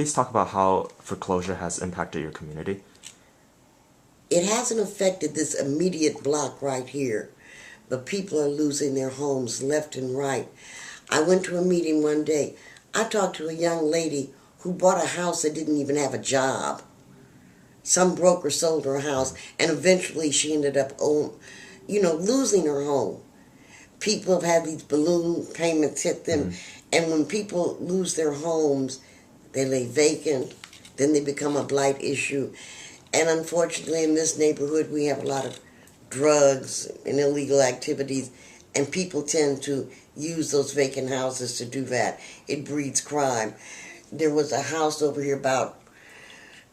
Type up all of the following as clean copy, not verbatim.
please talk about how foreclosure has impacted your community? It hasn't affected this immediate block right here, but people are losing their homes left and right. I went to a meeting one day. I talked to a young lady who bought a house that didn't even have a job. Some broker sold her a house, and eventually she ended up, losing her home. People have had these balloon payments hit them, and when people lose their homes, they lay vacant, then they become a blight issue. And unfortunately, in this neighborhood, we have a lot of drugs and illegal activities, and people tend to use those vacant houses to do that. It breeds crime. There was a house over here about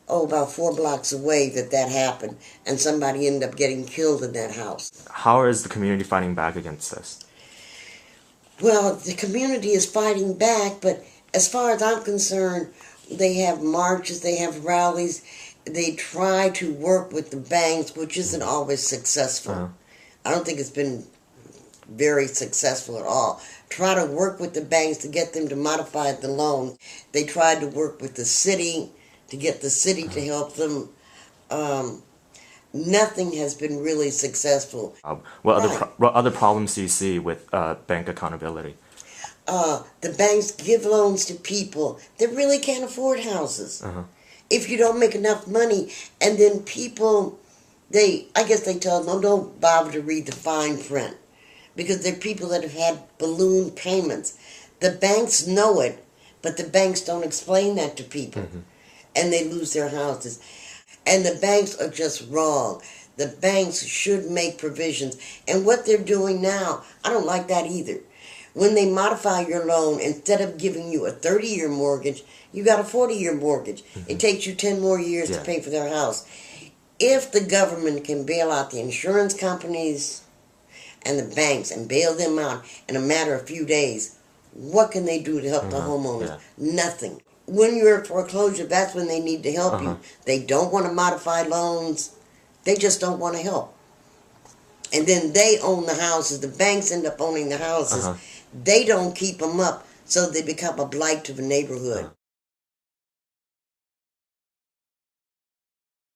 4 blocks away that happened, and somebody ended up getting killed in that house. How is the community fighting back against this? Well, the community is fighting back, but as far as I'm concerned, they have marches, they have rallies, they try to work with the banks, which isn't always successful. I don't think it's been very successful at all. Try to work with the banks to get them to modify the loan. They tried to work with the city to get the city to help them. Nothing has been really successful. What other problems do you see with bank accountability? The banks give loans to people that really can't afford houses. If you don't make enough money, and then people, I guess they tell them, don't bother to read the fine print, because they're people that have had balloon payments. The banks know it, but the banks don't explain that to people, and they lose their houses. And the banks are just wrong. The banks should make provisions. And what they're doing now, I don't like that either. When they modify your loan, instead of giving you a 30-year mortgage, you got a 40-year mortgage. It takes you 10 more years to pay for their house. If the government can bail out the insurance companies and the banks and bail them out in a matter of few days, what can they do to help the homeowners? Nothing. When you're in foreclosure, that's when they need to help you. They don't want to modify loans. They just don't want to help. And then they own the houses. The banks end up owning the houses. They don't keep them up, so they become a blight to the neighborhood.